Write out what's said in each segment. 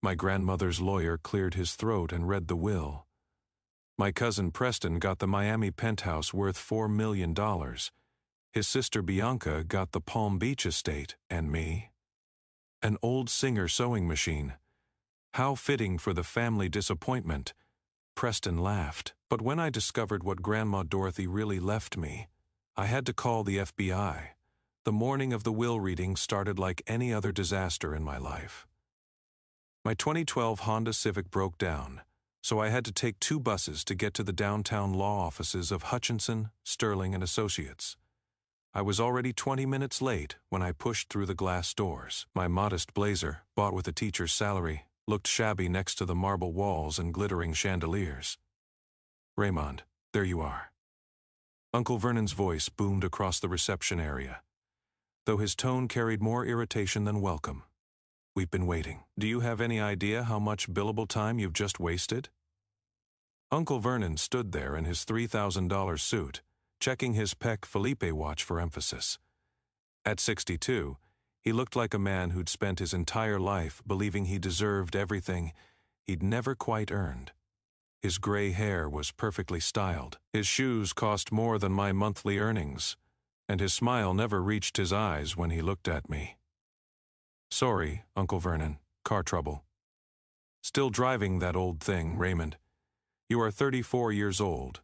My grandmother's lawyer cleared his throat and read the will. My cousin Preston got the Miami penthouse worth $4 million. His sister Bianca got the Palm Beach estate, and me, an old Singer sewing machine. How fitting for the family disappointment. Preston laughed. But when I discovered what Grandma Dorothy really left me, I had to call the FBI. The morning of the will reading started like any other disaster in my life. My 2012 Honda Civic broke down, so I had to take 2 buses to get to the downtown law offices of Hutchinson, Sterling & Associates. I was already 20 minutes late when I pushed through the glass doors. My modest blazer, bought with a teacher's salary, looked shabby next to the marble walls and glittering chandeliers. "Raymond, there you are." Uncle Vernon's voice boomed across the reception area, though his tone carried more irritation than welcome. "We've been waiting. Do you have any idea how much billable time you've just wasted?" Uncle Vernon stood there in his $3,000 suit, checking his Patek Philippe watch for emphasis. At 62, he looked like a man who'd spent his entire life believing he deserved everything he'd never quite earned. His gray hair was perfectly styled. His shoes cost more than my monthly earnings, and his smile never reached his eyes when he looked at me. "Sorry, Uncle Vernon, car trouble." "Still driving that old thing, Raymond. You are 34 years old.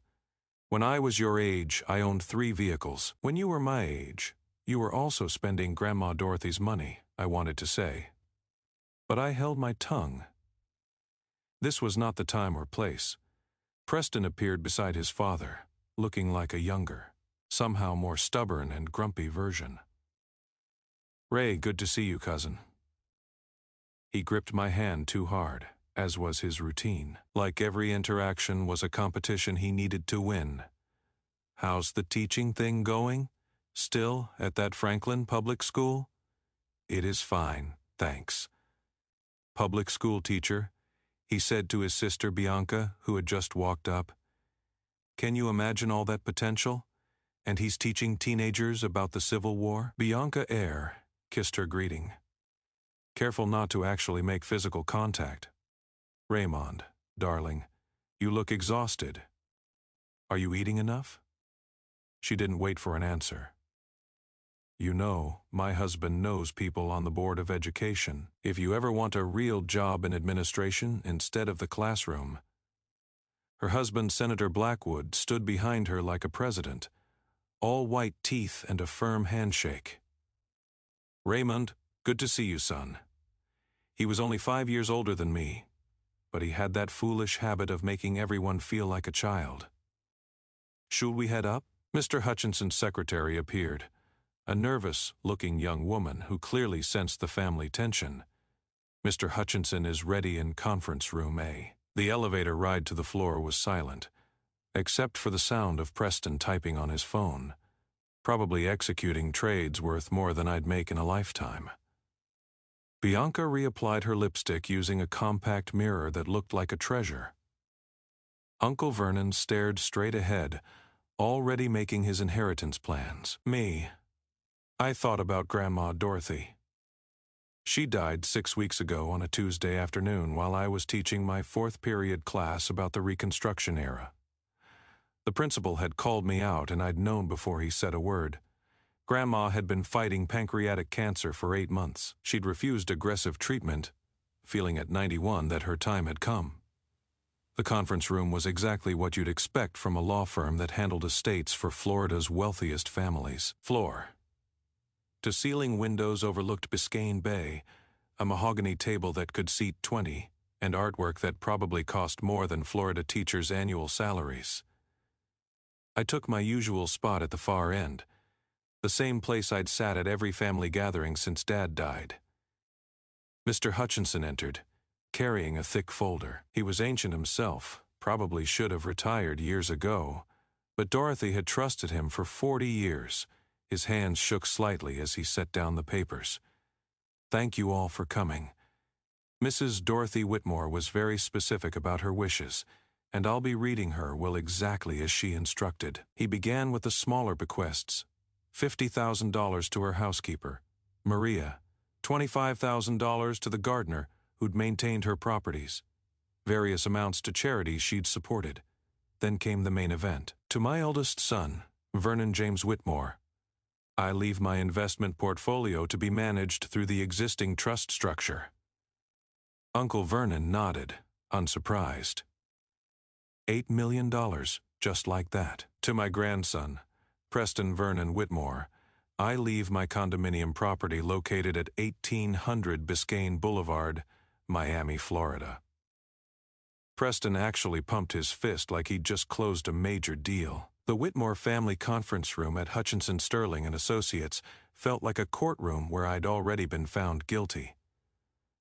When I was your age, I owned 3 vehicles. When you were my age, you were also spending Grandma Dorothy's money," I wanted to say. But I held my tongue. This was not the time or place. Preston appeared beside his father, looking like a younger, somehow more stubborn and grumpy version. "Ray, good to see you, cousin." He gripped my hand too hard, as was his routine. Like every interaction was a competition he needed to win. "How's the teaching thing going? Still at that Franklin public school?" "It is fine, thanks." "Public school teacher," he said to his sister Bianca, who had just walked up. "Can you imagine all that potential? And he's teaching teenagers about the Civil War?" Bianca Eyre kissed her greeting. "Careful not to actually make physical contact. Raymond, darling, you look exhausted. Are you eating enough?" She didn't wait for an answer. "You know, my husband knows people on the Board of Education. If you ever want a real job in administration instead of the classroom." Her husband, Senator Blackwood, stood behind her like a president, all white teeth and a firm handshake. "Raymond, good to see you, son." He was only 5 years older than me, but he had that foolish habit of making everyone feel like a child. "Should we head up?" Mr. Hutchinson's secretary appeared, a nervous-looking young woman who clearly sensed the family tension. "Mr. Hutchinson is ready in conference room A." The elevator ride to the floor was silent, except for the sound of Preston typing on his phone, probably executing trades worth more than I'd make in a lifetime. Bianca reapplied her lipstick using a compact mirror that looked like a treasure. Uncle Vernon stared straight ahead, already making his inheritance plans. Me, I thought about Grandma Dorothy. She died 6 weeks ago on a Tuesday afternoon while I was teaching my 4th period class about the Reconstruction era. The principal had called me out and I'd known before he said a word. Grandma had been fighting pancreatic cancer for 8 months. She'd refused aggressive treatment, feeling at 91 that her time had come. The conference room was exactly what you'd expect from a law firm that handled estates for Florida's wealthiest families. Floor-to-ceiling windows overlooked Biscayne Bay, a mahogany table that could seat 20, and artwork that probably cost more than Florida teachers' annual salaries. I took my usual spot at the far end, the same place I'd sat at every family gathering since Dad died. Mr. Hutchinson entered, carrying a thick folder. He was ancient himself, probably should have retired years ago, but Dorothy had trusted him for 40 years. His hands shook slightly as he set down the papers. "Thank you all for coming. Mrs. Dorothy Whitmore was very specific about her wishes, and I'll be reading her will exactly as she instructed." He began with the smaller bequests. $50,000 to her housekeeper, Maria, $25,000 to the gardener, who'd maintained her properties, various amounts to charities she'd supported. Then came the main event. To my eldest son, Vernon James Whitmore, I leave my investment portfolio to be managed through the existing trust structure. Uncle Vernon nodded, unsurprised. $8 million, just like that. To my grandson, Preston Vernon Whitmore, I leave my condominium property located at 1800 Biscayne Boulevard, Miami, Florida. Preston actually pumped his fist like he'd just closed a major deal. The Whitmore family conference room at Hutchinson Sterling & Associates felt like a courtroom where I'd already been found guilty.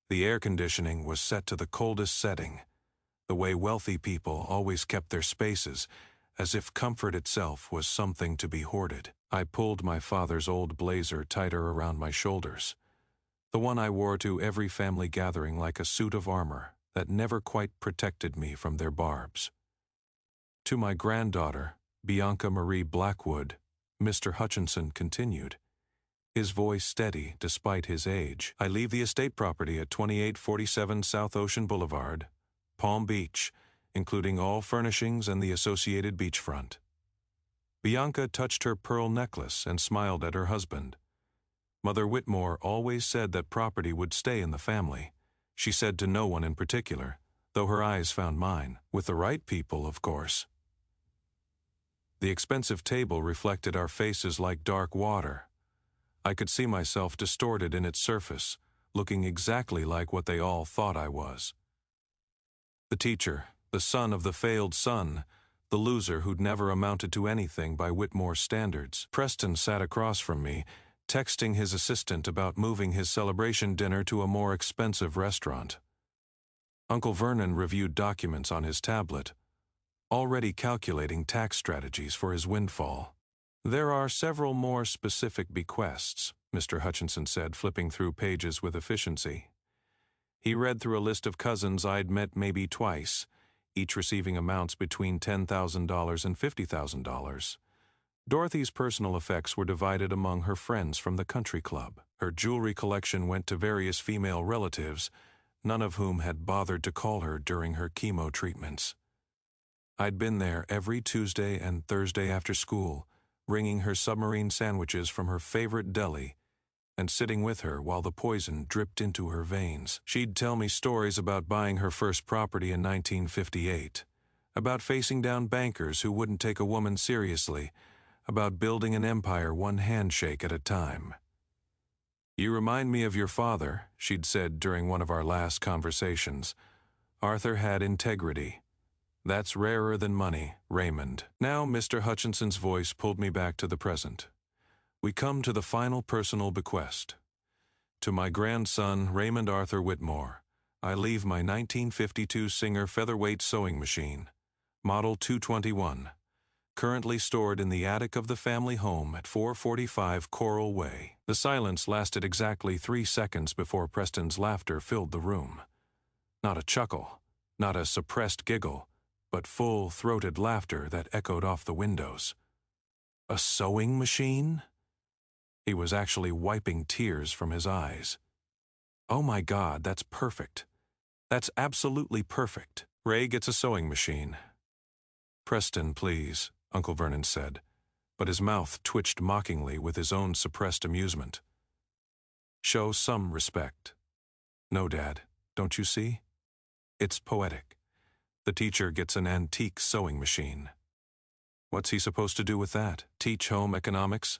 The air conditioning was set to the coldest setting, the way wealthy people always kept their spaces, as if comfort itself was something to be hoarded. I pulled my father's old blazer tighter around my shoulders, the one I wore to every family gathering like a suit of armor that never quite protected me from their barbs. To my granddaughter, Bianca Marie Blackwood, Mr. Hutchinson continued, his voice steady despite his age. I leave the estate property at 2847 South Ocean Boulevard, Palm Beach, including all furnishings and the associated beachfront. Bianca touched her pearl necklace and smiled at her husband. Mother Whitmore always said that property would stay in the family. She said to no one in particular, though her eyes found mine, with the right people, of course. The expensive table reflected our faces like dark water. I could see myself distorted in its surface, looking exactly like what they all thought I was. The teacher, the son of the failed son, the loser who'd never amounted to anything by Whitmore's standards. Preston sat across from me, texting his assistant about moving his celebration dinner to a more expensive restaurant. Uncle Vernon reviewed documents on his tablet, already calculating tax strategies for his windfall. There are several more specific bequests, Mr. Hutchinson said, flipping through pages with efficiency. He read through a list of cousins I'd met maybe twice, each receiving amounts between $10,000 and $50,000. Dorothy's personal effects were divided among her friends from the country club. Her jewelry collection went to various female relatives, none of whom had bothered to call her during her chemo treatments. I'd been there every Tuesday and Thursday after school, bringing her submarine sandwiches from her favorite deli, and sitting with her while the poison dripped into her veins. She'd tell me stories about buying her first property in 1958, about facing down bankers who wouldn't take a woman seriously, about building an empire one handshake at a time. "You remind me of your father," she'd said during one of our last conversations. "Arthur had integrity. That's rarer than money, Raymond." Now Mr. Hutchinson's voice pulled me back to the present. We come to the final personal bequest. To my grandson, Raymond Arthur Whitmore, I leave my 1952 Singer featherweight sewing machine, model 221, currently stored in the attic of the family home at 445 Coral Way. The silence lasted exactly 3 seconds before Preston's laughter filled the room. Not a chuckle, not a suppressed giggle, but full-throated laughter that echoed off the windows. A sewing machine? He was actually wiping tears from his eyes. Oh my God, that's perfect. That's absolutely perfect. Ray gets a sewing machine. "Preston, please," Uncle Vernon said, but his mouth twitched mockingly with his own suppressed amusement. "Show some respect." "No, Dad, don't you see? It's poetic. The teacher gets an antique sewing machine. What's he supposed to do with that? Teach home economics?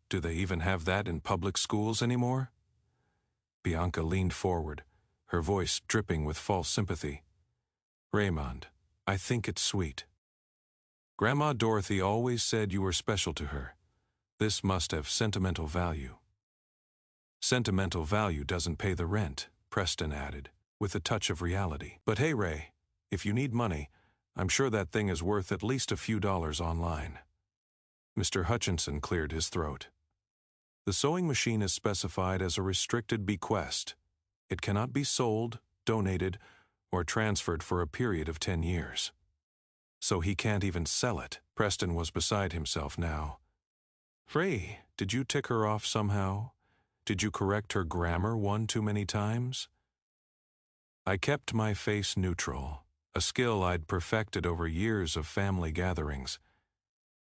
Do they even have that in public schools anymore?" Bianca leaned forward, her voice dripping with false sympathy. "Raymond, I think it's sweet. Grandma Dorothy always said you were special to her. This must have sentimental value." "Sentimental value doesn't pay the rent," Preston added, with a touch of reality. "But hey, Ray, if you need money, I'm sure that thing is worth at least a few dollars online." Mr. Hutchinson cleared his throat. "The sewing machine is specified as a restricted bequest. It cannot be sold, donated, or transferred for a period of 10 years. So he can't even sell it." Preston was beside himself now. "Ray, did you tick her off somehow? Did you correct her grammar one too many times?" I kept my face neutral, a skill I'd perfected over years of family gatherings.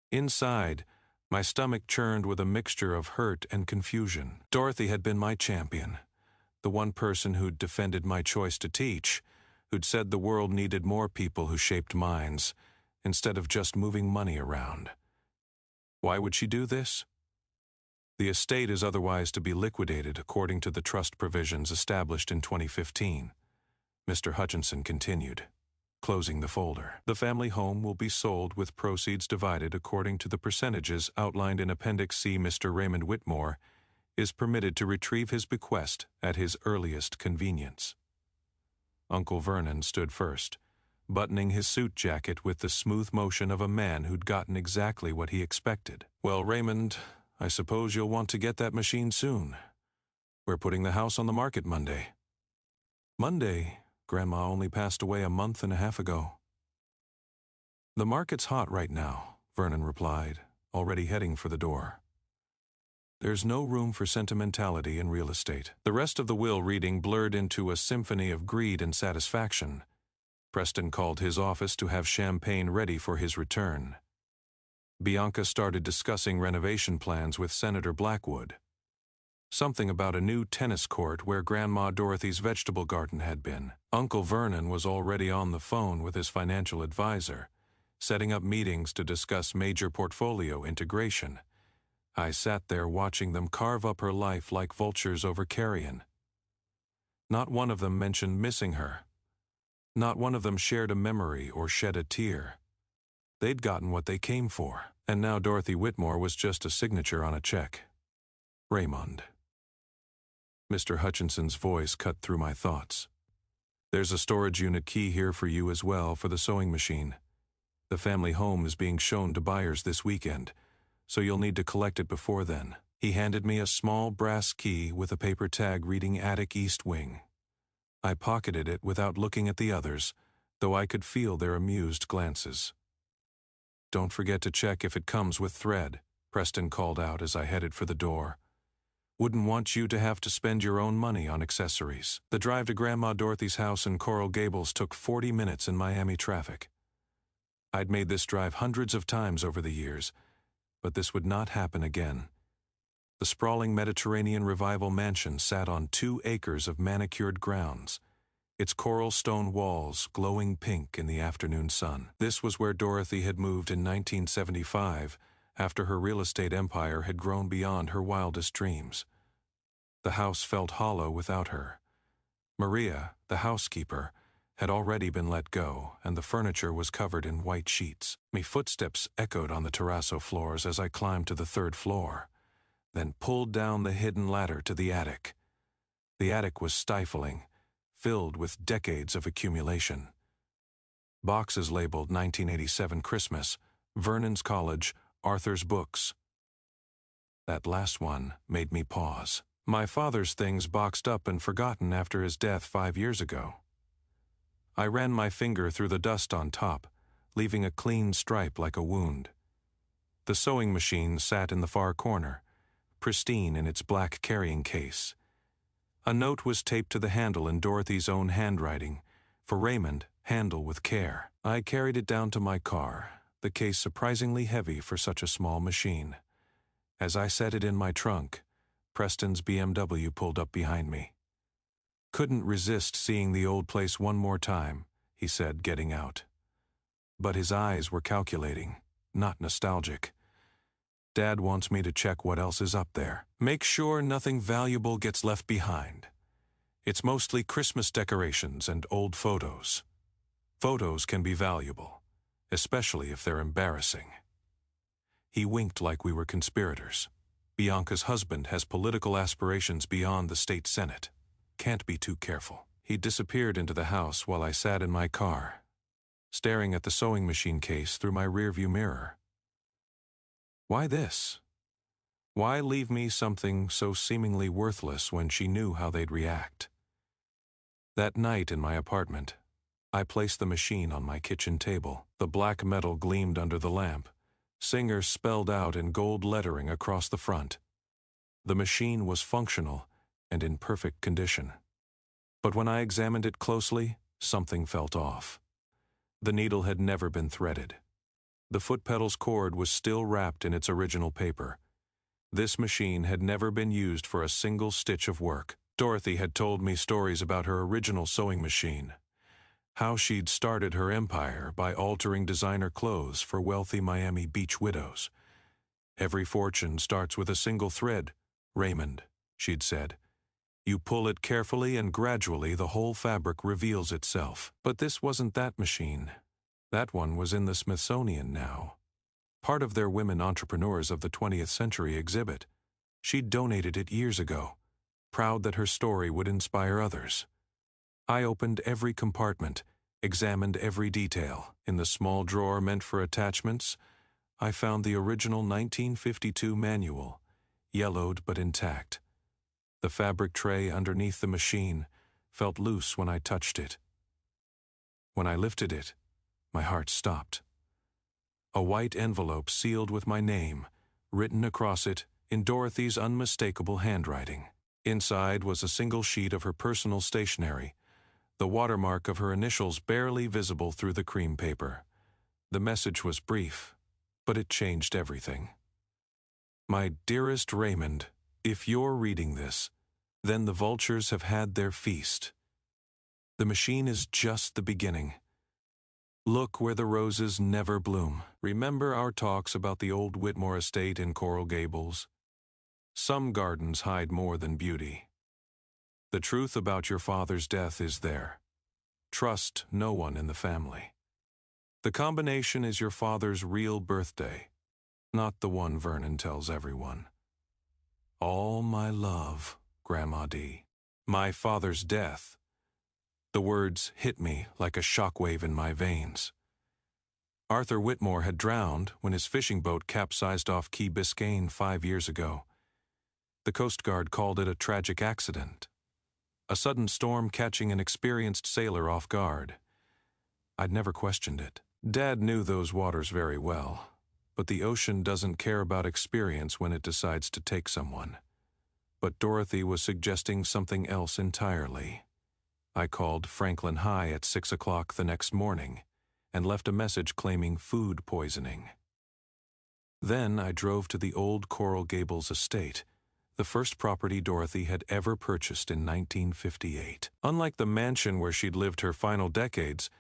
Inside, my stomach churned with a mixture of hurt and confusion. Dorothy had been my champion, the one person who'd defended my choice to teach, who'd said the world needed more people who shaped minds, instead of just moving money around. Why would she do this? The estate is otherwise to be liquidated according to the trust provisions established in 2015. Mr. Hutchinson continued, closing the folder. The family home will be sold with proceeds divided according to the percentages outlined in Appendix C. Mr. Raymond Whitmore is permitted to retrieve his bequest at his earliest convenience. Uncle Vernon stood first, buttoning his suit jacket with the smooth motion of a man who'd gotten exactly what he expected. Well, Raymond, I suppose you'll want to get that machine soon. We're putting the house on the market Monday. Monday? Grandma only passed away a month and a half ago. The market's hot right now, Vernon replied, already heading for the door. There's no room for sentimentality in real estate. The rest of the will reading blurred into a symphony of greed and satisfaction. Preston called his office to have champagne ready for his return. Bianca started discussing renovation plans with Senator Blackwood. Something about a new tennis court where Grandma Dorothy's vegetable garden had been. Uncle Vernon was already on the phone with his financial advisor, setting up meetings to discuss major portfolio integration. I sat there watching them carve up her life like vultures over carrion. Not one of them mentioned missing her. Not one of them shared a memory or shed a tear. They'd gotten what they came for, and now Dorothy Whitmore was just a signature on a check. Raymond. Mr. Hutchinson's voice cut through my thoughts. There's a storage unit key here for you as well for the sewing machine. The family home is being shown to buyers this weekend, so you'll need to collect it before then. He handed me a small brass key with a paper tag reading Attic East Wing. I pocketed it without looking at the others, though I could feel their amused glances. Don't forget to check if it comes with thread, Preston called out as I headed for the door. Wouldn't want you to have to spend your own money on accessories. The drive to Grandma Dorothy's house in Coral Gables took 40 minutes in Miami traffic. I'd made this drive hundreds of times over the years, but this would not happen again. The sprawling Mediterranean Revival mansion sat on 2 acres of manicured grounds, its coral stone walls glowing pink in the afternoon sun. This was where Dorothy had moved in 1975, after her real estate empire had grown beyond her wildest dreams. The house felt hollow without her. Maria, the housekeeper, had already been let go, and the furniture was covered in white sheets. My footsteps echoed on the terrazzo floors as I climbed to the 3rd floor, then pulled down the hidden ladder to the attic. The attic was stifling, filled with decades of accumulation. Boxes labeled 1987 Christmas, Vernon's College, Arthur's books. That last one made me pause. My father's things boxed up and forgotten after his death 5 years ago. I ran my finger through the dust on top, leaving a clean stripe like a wound. The sewing machine sat in the far corner, pristine in its black carrying case. A note was taped to the handle in Dorothy's own handwriting, for Raymond, handle with care. I carried it down to my car, the case surprisingly heavy for such a small machine. As I set it in my trunk, Preston's BMW pulled up behind me. Couldn't resist seeing the old place one more time, he said, getting out. But his eyes were calculating, not nostalgic. Dad wants me to check what else is up there. Make sure nothing valuable gets left behind. It's mostly Christmas decorations and old photos. Photos can be valuable, especially if they're embarrassing. He winked like we were conspirators. Bianca's husband has political aspirations beyond the state senate. Can't be too careful. He disappeared into the house while I sat in my car, staring at the sewing machine case through my rearview mirror. Why this? Why leave me something so seemingly worthless when she knew how they'd react? That night in my apartment, I placed the machine on my kitchen table. The black metal gleamed under the lamp. Singer spelled out in gold lettering across the front. The machine was functional and in perfect condition. But when I examined it closely, something felt off. The needle had never been threaded. The foot pedal's cord was still wrapped in its original paper. This machine had never been used for a single stitch of work. Dorothy had told me stories about her original sewing machine, how she'd started her empire by altering designer clothes for wealthy Miami Beach widows. "Every fortune starts with a single thread, Raymond," she'd said. "You pull it carefully and gradually the whole fabric reveals itself." But this wasn't that machine. That one was in the Smithsonian now, part of their Women Entrepreneurs of the 20th Century exhibit. She'd donated it years ago, proud that her story would inspire others. I opened every compartment, examined every detail. In the small drawer meant for attachments, I found the original 1952 manual, yellowed but intact. The fabric tray underneath the machine felt loose when I touched it. When I lifted it, my heart stopped. A white envelope sealed with my name, written across it in Dorothy's unmistakable handwriting. Inside was a single sheet of her personal stationery, the watermark of her initials barely visible through the cream paper. The message was brief, but it changed everything. "My dearest Raymond, if you're reading this, then the vultures have had their feast. The machine is just the beginning. Look where the roses never bloom. Remember our talks about the old Whitmore estate in Coral Gables? Some gardens hide more than beauty. The truth about your father's death is there. Trust no one in the family. The combination is your father's real birthday, not the one Vernon tells everyone. All my love, Grandma D." My father's death. The words hit me like a shockwave in my veins. Arthur Whitmore had drowned when his fishing boat capsized off Key Biscayne 5 years ago. The Coast Guard called it a tragic accident, a sudden storm catching an experienced sailor off guard. I'd never questioned it. Dad knew those waters very well, but the ocean doesn't care about experience when it decides to take someone. But Dorothy was suggesting something else entirely. I called Franklin High at 6 o'clock the next morning and left a message claiming food poisoning. Then I drove to the old Coral Gables estate, the first property Dorothy had ever purchased in 1958. Unlike the mansion where she'd lived her final decades,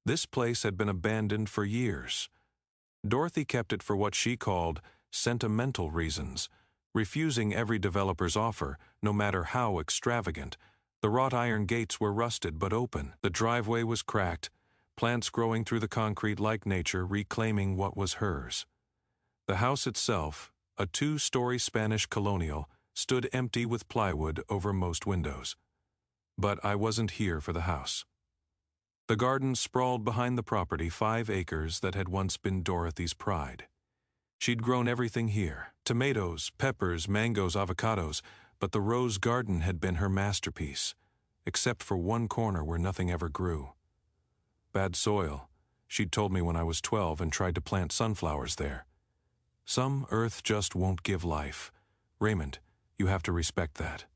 this place had been abandoned for years. Dorothy kept it for what she called sentimental reasons, refusing every developer's offer, no matter how extravagant. The wrought iron gates were rusted but open. The driveway was cracked, plants growing through the concrete like nature reclaiming what was hers. The house itself, a 2-story Spanish colonial, stood empty with plywood over most windows. But I wasn't here for the house. The garden sprawled behind the property, 5 acres that had once been Dorothy's pride. She'd grown everything here: tomatoes, peppers, mangoes, avocados, but the rose garden had been her masterpiece, except for one corner where nothing ever grew. Bad soil, she'd told me when I was 12 and tried to plant sunflowers there. Some earth just won't give life. Raymond, you have to respect that.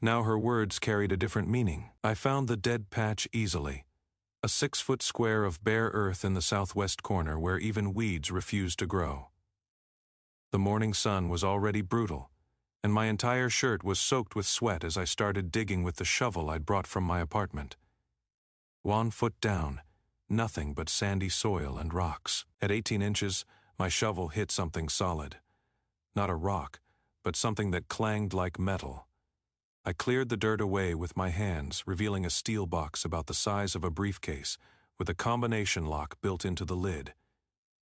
Now her words carried a different meaning. I found the dead patch easily, a 6-foot square of bare earth in the southwest corner where even weeds refused to grow. The morning sun was already brutal, and my entire shirt was soaked with sweat as I started digging with the shovel I'd brought from my apartment. 1 foot down, nothing but sandy soil and rocks. At 18 inches, my shovel hit something solid. Not a rock, but something that clanged like metal. I cleared the dirt away with my hands, revealing a steel box about the size of a briefcase, with a combination lock built into the lid.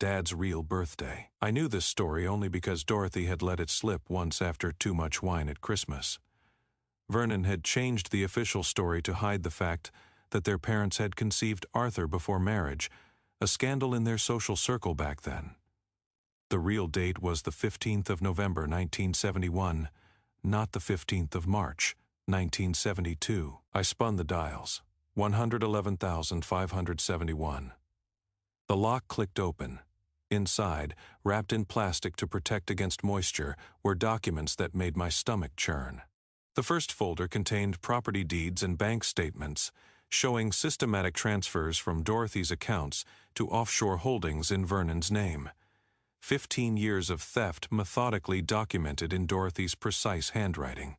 Dad's real birthday. I knew this story only because Dorothy had let it slip once after too much wine at Christmas. Vernon had changed the official story to hide the fact that their parents had conceived Arthur before marriage, a scandal in their social circle back then. The real date was the 15th of November, 1971, not the 15th of March, 1972. I spun the dials. 111,571. The lock clicked open. Inside, wrapped in plastic to protect against moisture, were documents that made my stomach churn. The first folder contained property deeds and bank statements, showing systematic transfers from Dorothy's accounts to offshore holdings in Vernon's name. 15 years of theft methodically documented in Dorothy's precise handwriting.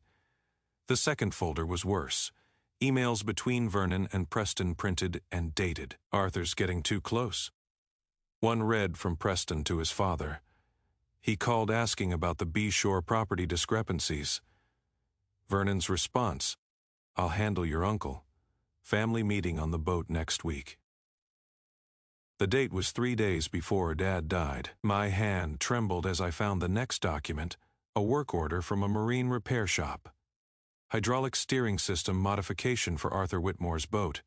The second folder was worse. Emails between Vernon and Preston printed and dated. Arthur's getting too close. One read from Preston to his father. He called asking about the B-Shore property discrepancies. Vernon's response, "I'll handle your uncle. Family meeting on the boat next week." The date was 3 days before Dad died. My hand trembled as I found the next document, a work order from a marine repair shop. Hydraulic steering system modification for Arthur Whitmore's boat.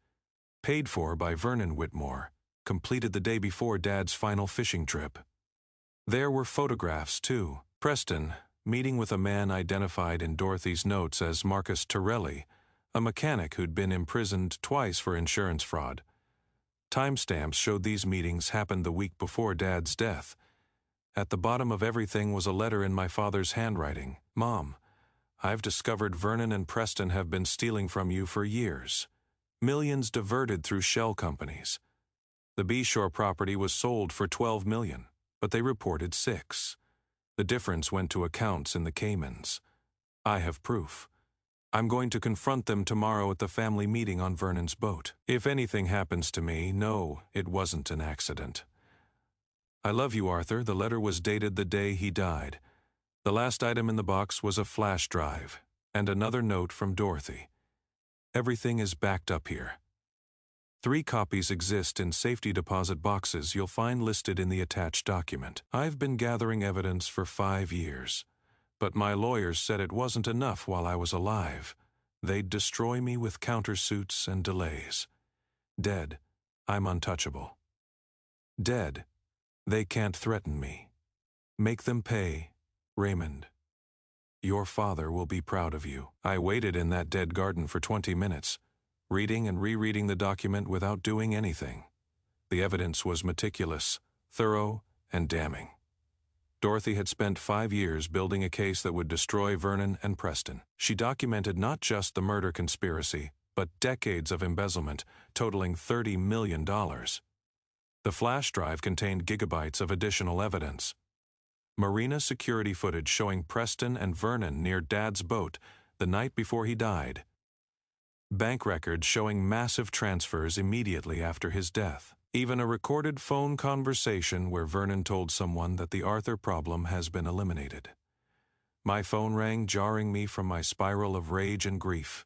Paid for by Vernon Whitmore. Completed the day before Dad's final fishing trip. There were photographs, too. Preston, meeting with a man identified in Dorothy's notes as Marcus Torelli, a mechanic who'd been imprisoned twice for insurance fraud. Timestamps showed these meetings happened the week before Dad's death. At the bottom of everything was a letter in my father's handwriting. "Mom, I've discovered Vernon and Preston have been stealing from you for years. Millions diverted through shell companies. The B-Shore property was sold for $12 million, but they reported 6. The difference went to accounts in the Caymans. I have proof. I'm going to confront them tomorrow at the family meeting on Vernon's boat. If anything happens to me, know it wasn't an accident. I love you, Arthur." The letter was dated the day he died. The last item in the box was a flash drive, and another note from Dorothy. "Everything is backed up here. 3 copies exist in safety deposit boxes you'll find listed in the attached document. I've been gathering evidence for 5 years, but my lawyers said it wasn't enough while I was alive. They'd destroy me with countersuits and delays. Dead, I'm untouchable. Dead, they can't threaten me. Make them pay. Raymond. Your father will be proud of you." I waited in that dead garden for 20 minutes, reading and rereading the document without doing anything. The evidence was meticulous, thorough, and damning. Dorothy had spent 5 years building a case that would destroy Vernon and Preston. She documented not just the murder conspiracy, but decades of embezzlement, totaling $30 million. The flash drive contained gigabytes of additional evidence. Marina security footage showing Preston and Vernon near Dad's boat the night before he died. Bank records showing massive transfers immediately after his death. Even a recorded phone conversation where Vernon told someone that the Arthur problem has been eliminated. My phone rang, jarring me from my spiral of rage and grief.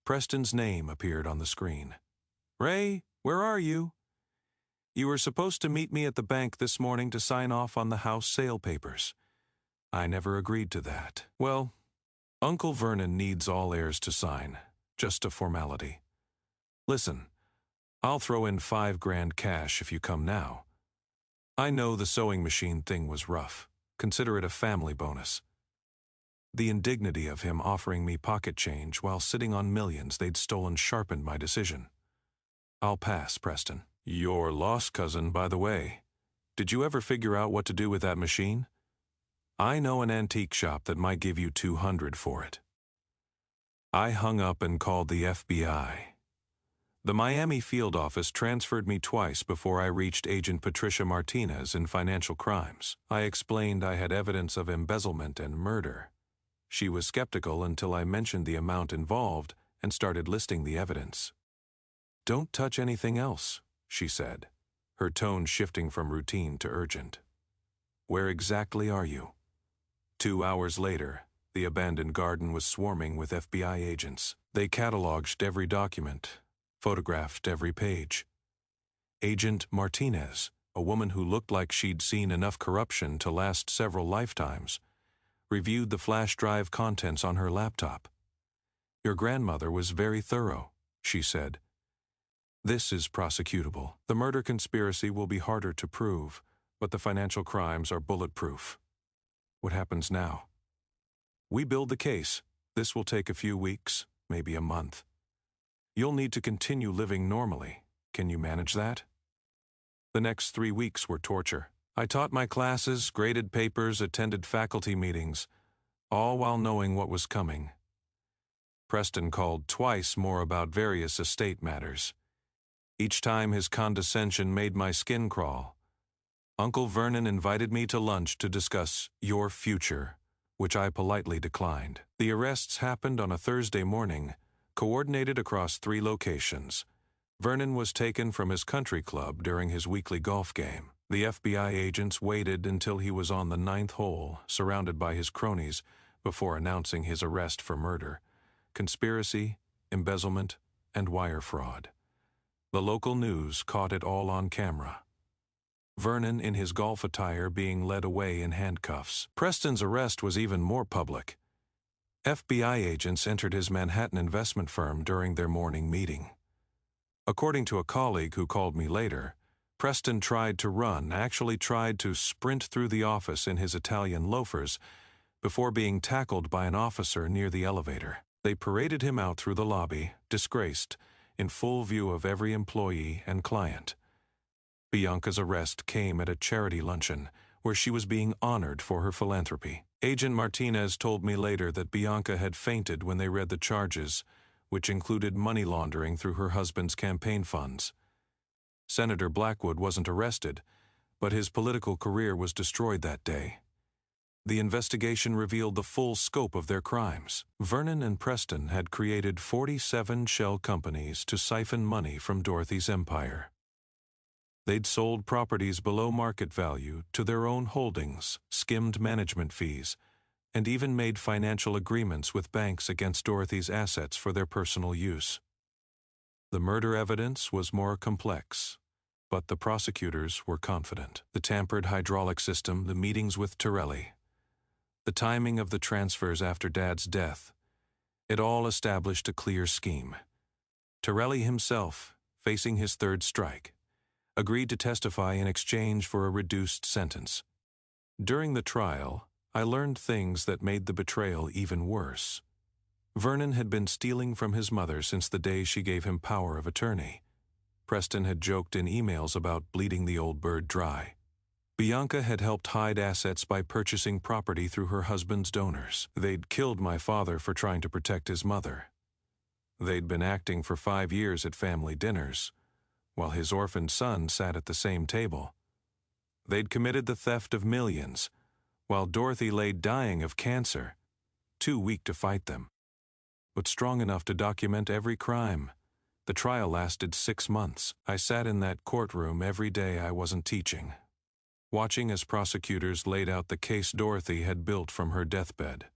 Preston's name appeared on the screen. "Ray, where are you? You were supposed to meet me at the bank this morning to sign off on the house sale papers. I never agreed to that." "Well, Uncle Vernon needs all heirs to sign. Just a formality. Listen, I'll throw in $5,000 cash if you come now. I know the sewing machine thing was rough. Consider it a family bonus." The indignity of him offering me pocket change while sitting on millions they'd stolen sharpened my decision. "I'll pass, Preston." "Your lost cousin, by the way. Did you ever figure out what to do with that machine? I know an antique shop that might give you $200 for it." I hung up and called the FBI. The Miami field office transferred me twice before I reached Agent Patricia Martinez in financial crimes. I explained I had evidence of embezzlement and murder. She was skeptical until I mentioned the amount involved and started listing the evidence. "Don't touch anything else," she said, her tone shifting from routine to urgent. "Where exactly are you?" 2 hours later, the abandoned garden was swarming with FBI agents. They cataloged every document, photographed every page. Agent Martinez, a woman who looked like she'd seen enough corruption to last several lifetimes, reviewed the flash drive contents on her laptop. "Your grandmother was very thorough," she said. "This is prosecutable. The murder conspiracy will be harder to prove, but the financial crimes are bulletproof." What happens now? "We build the case. This will take a few weeks, maybe a month. You'll need to continue living normally. Can you manage that?" The next 3 weeks were torture. I taught my classes, graded papers, attended faculty meetings, all while knowing what was coming. Preston called twice more about various estate matters. Each time his condescension made my skin crawl. Uncle Vernon invited me to lunch to discuss your future, which I politely declined. The arrests happened on a Thursday morning, coordinated across 3 locations. Vernon was taken from his country club during his weekly golf game. The FBI agents waited until he was on the 9th hole, surrounded by his cronies, before announcing his arrest for murder, conspiracy, embezzlement, and wire fraud. The local news caught it all on camera. Vernon in his golf attire being led away in handcuffs. Preston's arrest was even more public. FBI agents entered his Manhattan investment firm during their morning meeting. According to a colleague who called me later, Preston actually tried to sprint through the office in his Italian loafers before being tackled by an officer near the elevator. They paraded him out through the lobby, disgraced, in full view of every employee and client. Bianca's arrest came at a charity luncheon, where she was being honored for her philanthropy. Agent Martinez told me later that Bianca had fainted when they read the charges, which included money laundering through her husband's campaign funds. Senator Blackwood wasn't arrested, but his political career was destroyed that day. The investigation revealed the full scope of their crimes. Vernon and Preston had created 47 shell companies to siphon money from Dorothy's empire. They'd sold properties below market value to their own holdings, skimmed management fees, and even made financial agreements with banks against Dorothy's assets for their personal use. The murder evidence was more complex, but the prosecutors were confident. The tampered hydraulic system, the meetings with Torelli, the timing of the transfers after Dad's death, it all established a clear scheme. Torelli himself, facing his 3rd strike, agreed to testify in exchange for a reduced sentence. During the trial, I learned things that made the betrayal even worse. Vernon had been stealing from his mother since the day she gave him power of attorney. Preston had joked in emails about bleeding the old bird dry. Bianca had helped hide assets by purchasing property through her husband's donors. They'd killed my father for trying to protect his mother. They'd been acting for 5 years at family dinners, while his orphaned son sat at the same table. They'd committed the theft of millions, while Dorothy lay dying of cancer, too weak to fight them, but strong enough to document every crime. The trial lasted 6 months. I sat in that courtroom every day I wasn't teaching, watching as prosecutors laid out the case Dorothy had built from her deathbed.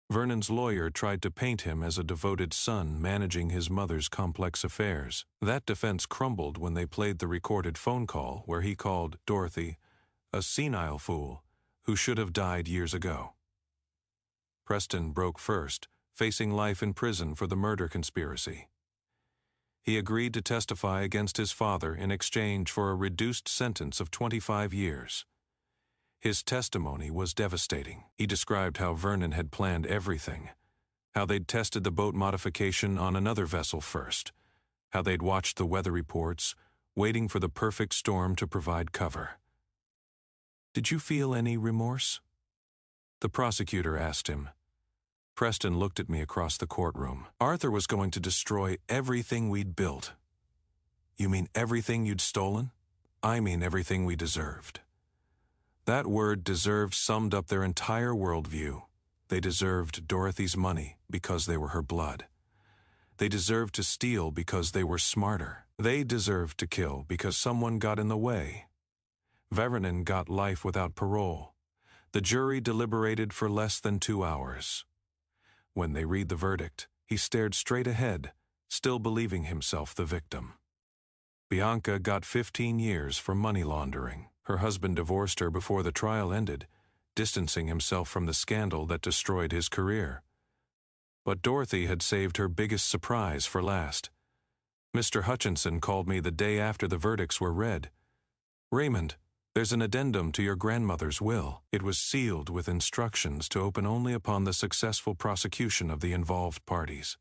Vernon's lawyer tried to paint him as a devoted son managing his mother's complex affairs. That defense crumbled when they played the recorded phone call where he called Dorothy a senile fool who should have died years ago. Preston broke first, facing life in prison for the murder conspiracy. He agreed to testify against his father in exchange for a reduced sentence of 25 years. His testimony was devastating. He described how Vernon had planned everything, how they'd tested the boat modification on another vessel first, how they'd watched the weather reports, waiting for the perfect storm to provide cover. "Did you feel any remorse?" the prosecutor asked him. Preston looked at me across the courtroom. "Arthur was going to destroy everything we'd built." "You mean everything you'd stolen?" "I mean everything we deserved." That word "deserved" summed up their entire worldview. They deserved Dorothy's money because they were her blood. They deserved to steal because they were smarter. They deserved to kill because someone got in the way. Vernon got life without parole. The jury deliberated for less than 2 hours. When they read the verdict, he stared straight ahead, still believing himself the victim. Bianca got 15 years for money laundering. Her husband divorced her before the trial ended, distancing himself from the scandal that destroyed his career. But Dorothy had saved her biggest surprise for last. Mr. Hutchinson called me the day after the verdicts were read. "Raymond, there's an addendum to your grandmother's will." It was sealed with instructions to open only upon the successful prosecution of the involved parties.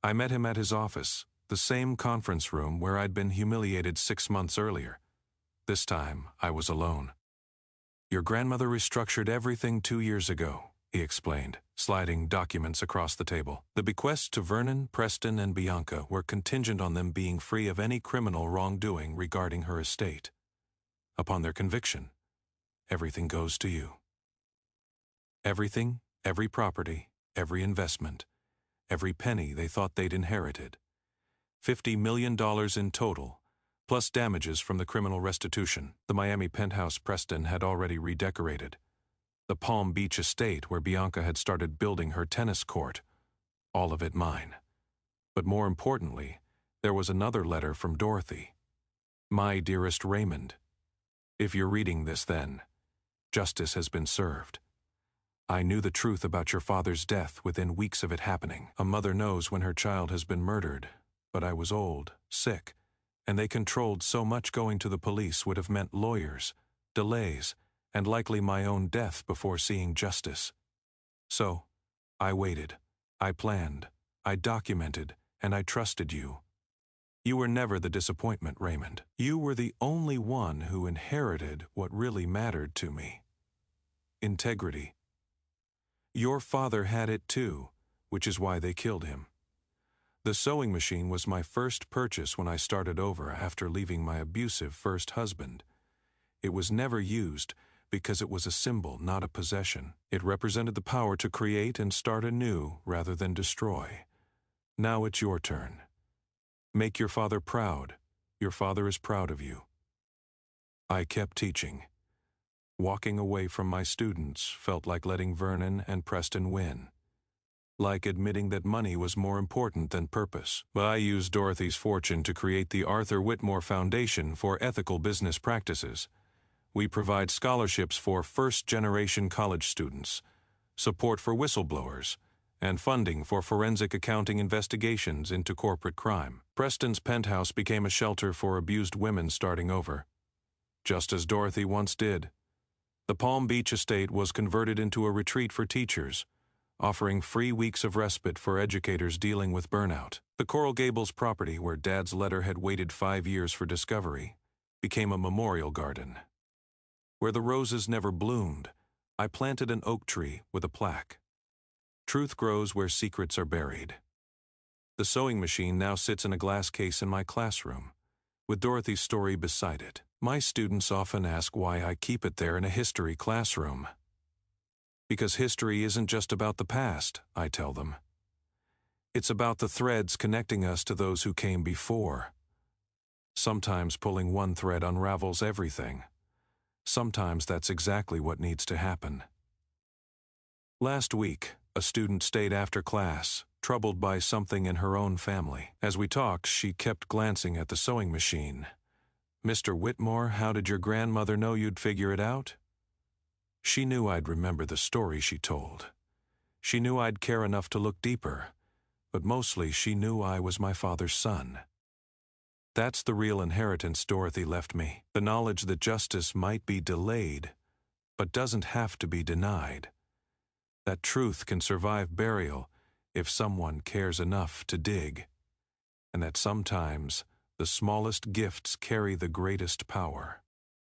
I met him at his office, the same conference room where I'd been humiliated 6 months earlier. This time, I was alone. "Your grandmother restructured everything 2 years ago," he explained, sliding documents across the table. The bequests to Vernon, Preston, and Bianca were contingent on them being free of any criminal wrongdoing regarding her estate. Upon their conviction, everything goes to you. Everything, every property, every investment, every penny they thought they'd inherited. $50 million in total, plus damages from the criminal restitution. The Miami penthouse Preston had already redecorated. The Palm Beach estate where Bianca had started building her tennis court. All of it mine. But more importantly, there was another letter from Dorothy. My dearest Raymond, if you're reading this then, justice has been served. I knew the truth about your father's death within weeks of it happening. A mother knows when her child has been murdered, but I was old, sick, and they controlled so much going to the police would have meant lawyers, delays, and likely my own death before seeing justice. So, I waited, I planned, I documented, and I trusted you. You were never the disappointment, Raymond. You were the only one who inherited what really mattered to me. Integrity. Your father had it too, which is why they killed him. The sewing machine was my first purchase when I started over after leaving my abusive first husband. It was never used because it was a symbol, not a possession. It represented the power to create and start anew rather than destroy. Now it's your turn. Make your father proud. Your father is proud of you. I kept teaching. Walking away from my students felt like letting Vernon and Preston win. Like admitting that money was more important than purpose. But I used Dorothy's fortune to create the Arthur Whitmore Foundation for Ethical Business Practices. We provide scholarships for first-generation college students, support for whistleblowers, and funding for forensic accounting investigations into corporate crime. Preston's penthouse became a shelter for abused women starting over, just as Dorothy once did. The Palm Beach estate was converted into a retreat for teachers, offering free weeks of respite for educators dealing with burnout. The Coral Gables property, where Dad's letter had waited 5 years for discovery, became a memorial garden. Where the roses never bloomed, I planted an oak tree with a plaque. Truth grows where secrets are buried. The sewing machine now sits in a glass case in my classroom, with Dorothy's story beside it. My students often ask why I keep it there in a history classroom. Because history isn't just about the past, I tell them. It's about the threads connecting us to those who came before. Sometimes pulling one thread unravels everything. Sometimes that's exactly what needs to happen. Last week, a student stayed after class, troubled by something in her own family. As we talked, she kept glancing at the sewing machine. Mr. Whitmore, how did your grandmother know you'd figure it out? She knew I'd remember the story she told. She knew I'd care enough to look deeper, but mostly she knew I was my father's son. That's the real inheritance Dorothy left me, the knowledge that justice might be delayed, but doesn't have to be denied. That truth can survive burial if someone cares enough to dig, and that sometimes the smallest gifts carry the greatest power.